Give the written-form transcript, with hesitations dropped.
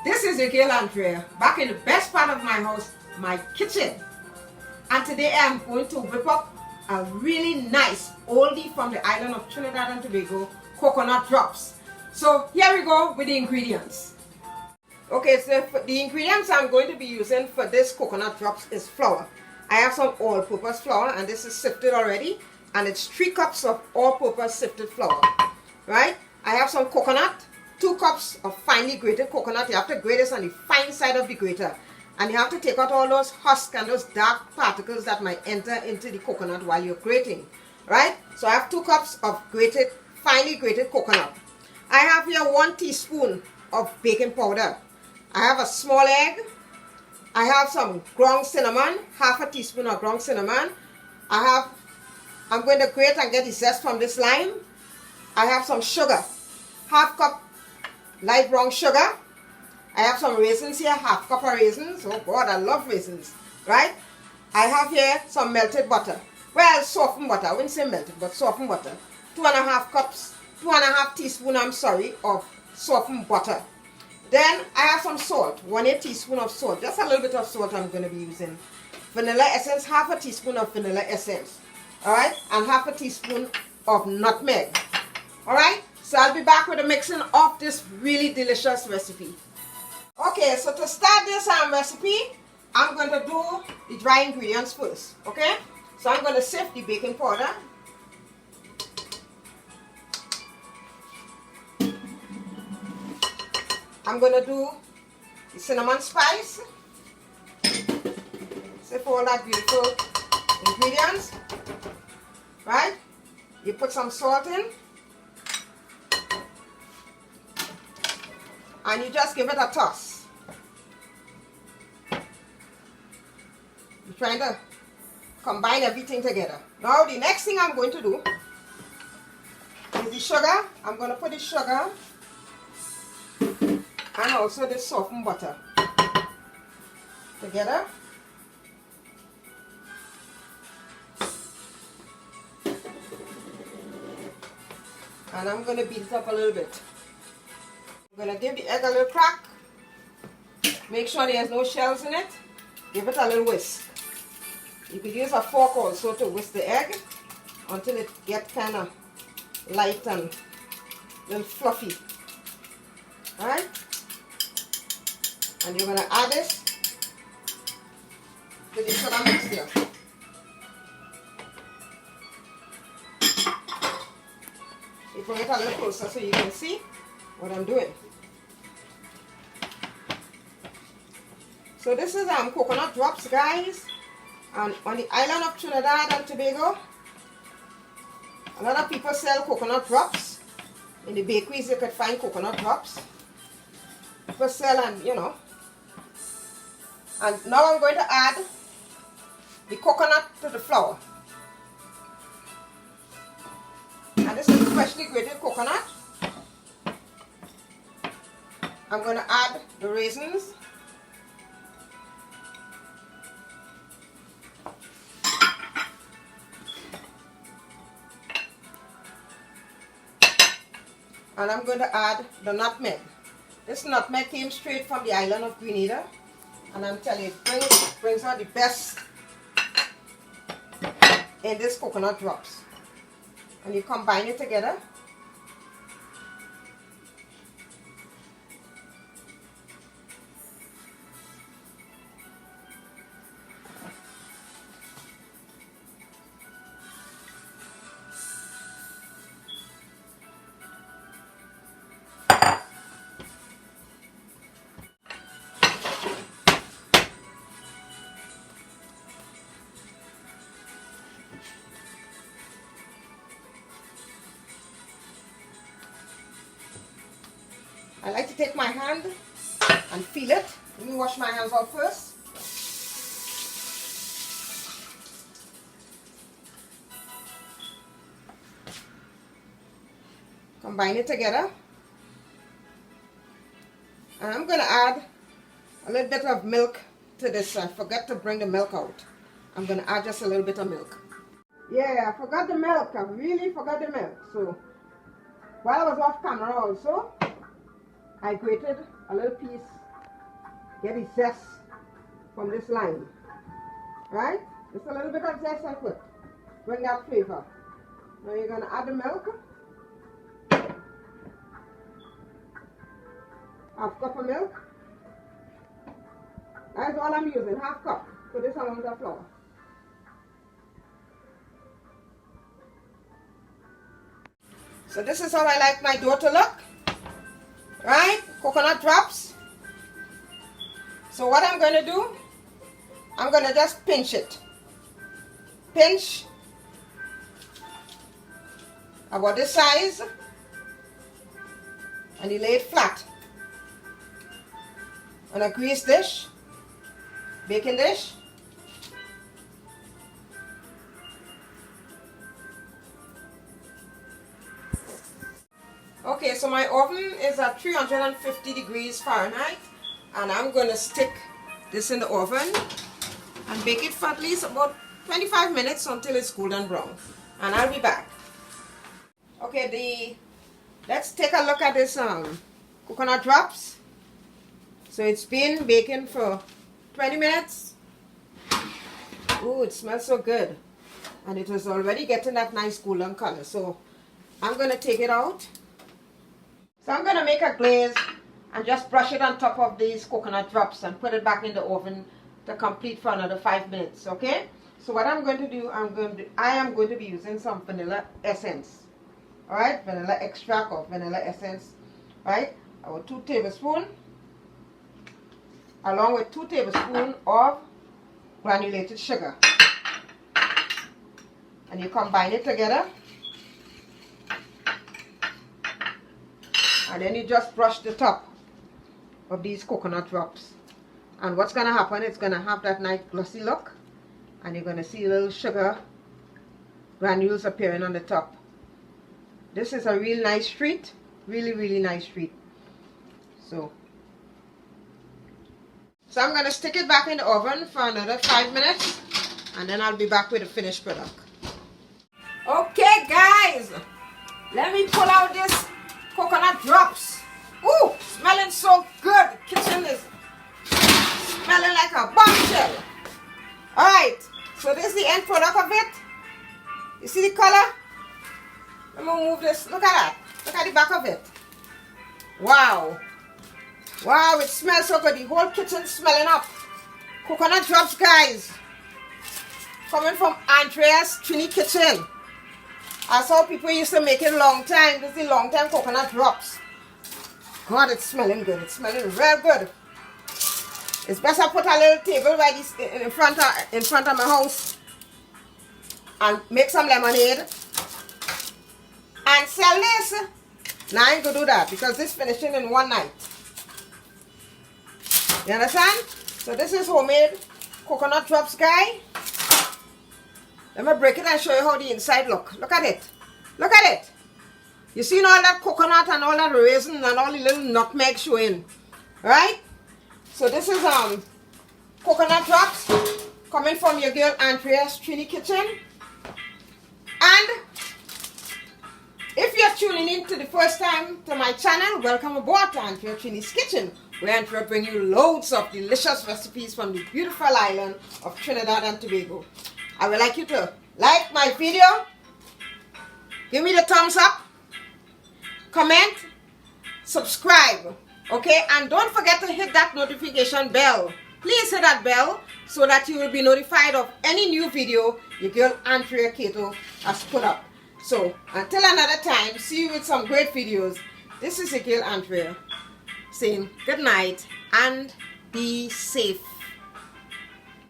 This is your girl Andrea, back in the best part of my house, my kitchen. And today I'm going to whip up a really nice oldie from the island of Trinidad and Tobago, coconut drops. So here we go with the ingredients. Okay, so the ingredients I'm going to be using for this coconut drops is flour. I have some all-purpose flour, and this is sifted already, and it's 3 cups of all-purpose sifted flour, right? I have some coconut, 2 cups of finely grated coconut. You have to grate this on the fine side of the grater, and you have to take out all those husks and those dark particles that might enter into the coconut while you're grating, right? So I have 2 cups of finely grated coconut. I have here 1 teaspoon of baking powder. I have a small egg. I have some ground cinnamon, half a teaspoon of ground cinnamon. I'm going to grate and get the zest from this lime. I have some sugar, half cup light brown sugar. I have some raisins here, half cup of raisins. Oh God, I love raisins, right? I have here some melted butter. Well, softened butter. I wouldn't say melted, but softened butter. 2.5 teaspoon, of softened butter. Then I have some salt, 1/8 teaspoon of salt. Just a little bit of salt I'm going to be using. Vanilla essence, half a teaspoon of vanilla essence. Alright? And half a teaspoon of nutmeg. Alright? So I'll be back with the mixing of this really delicious recipe. Okay, so to start this recipe, I'm going to do the dry ingredients first. Okay? So I'm going to sift the baking powder. I'm going to do the cinnamon spice. Sift all that beautiful ingredients. Right? You put some salt in. And you just give it a toss. You're trying to combine everything together. Now the next thing I'm going to do is the sugar. I'm going to put the sugar and also the softened butter together. And I'm going to beat it up a little bit. I'm going to give the egg a little crack. Make sure there's no shells in it. Give it a little whisk. You could use a fork also to whisk the egg until it gets kind of light and a little fluffy. Alright? And you're going to add this to the sugar mixture. You bring it a little closer so you can see what I'm doing. So this is coconut drops, guys. And on the island of Trinidad and Tobago, a lot of people sell coconut drops. In the bakeries you could find coconut drops. People sell, and you know. And now I'm going to add the coconut to the flour. And this is freshly grated coconut. I'm going to add the raisins. And I'm going to add the nutmeg. This nutmeg came straight from the island of Grenada. And I'm telling you, it brings out the best in this coconut drops. And you combine it together. I like to take my hand and feel it. Let me wash my hands off first. Combine it together. And I'm going to add a little bit of milk to this. I forgot to bring the milk out. I'm going to add just a little bit of milk. Yeah, I forgot the milk. I really forgot the milk. So while I was off camera also, I grated a little piece get the zest from this lime. Right? Just a little bit of zest I put. Bring that flavor. Now you're going to add the milk. Half cup of milk. That's all I'm using, half cup for this amount of flour. So this is how I like my dough to look. Right? Coconut drops. So what I'm going to do, I'm going to just pinch it. Pinch about this size and you lay it flat on a greased dish, baking dish. Okay, so my oven is at 350 degrees Fahrenheit and I'm going to stick this in the oven and bake it for at least about 25 minutes until it's golden brown, and I'll be back. Okay, let's take a look at this coconut drops. So it's been baking for 20 minutes. Ooh, it smells so good, and it was already getting that nice golden color. So I'm going to take it out. So I'm going to make a glaze and just brush it on top of these coconut drops and put it back in the oven to complete for another 5 minutes. Okay, so what I'm going to do, I am going to be using some vanilla essence. Alright, vanilla extract or vanilla essence. Right, about 2 tablespoons along with 2 tablespoons of granulated sugar, and you combine it together. And then you just brush the top of these coconut drops. And what's going to happen, it's going to have that nice glossy look. And you're going to see little sugar granules appearing on the top. This is a real nice treat. Really, really nice treat. So I'm going to stick it back in the oven for another 5 minutes. And then I'll be back with the finished product. Okay, guys. Let me pull out this coconut drops. Ooh, smelling so good. The kitchen is smelling like a bombshell. Alright, so this is the end product of it. You see the color? Let me move this. Look at that. Look at the back of it. Wow. Wow, it smells so good. The whole kitchen smelling up. Coconut drops, guys. Coming from Andrea's Trini Kitchen. I saw people used to make it long time. This is the long time coconut drops. God, it's smelling good. It's smelling real good. It's best I put a little table right in front of my house and make some lemonade and sell this. Now I ain't gonna do that because this finishing in one night. You understand? So this is homemade coconut drops, guy. Let me break it and show you how the inside look. Look at it. Look at it. You seen all that coconut and all that raisin and all the little nutmeg showing, right? So this is coconut drops coming from your girl Andrea's Trini Kitchen. And if you're tuning in to the first time to my channel, welcome aboard to Andrea Trini's Kitchen, where Andrea brings you loads of delicious recipes from the beautiful island of Trinidad and Tobago. I would like you to like my video, give me the thumbs up, comment, subscribe, okay? And don't forget to hit that notification bell. Please hit that bell so that you will be notified of any new video your girl Andrea Cato has put up. So, until another time, see you with some great videos. This is your girl Andrea saying good night and be safe.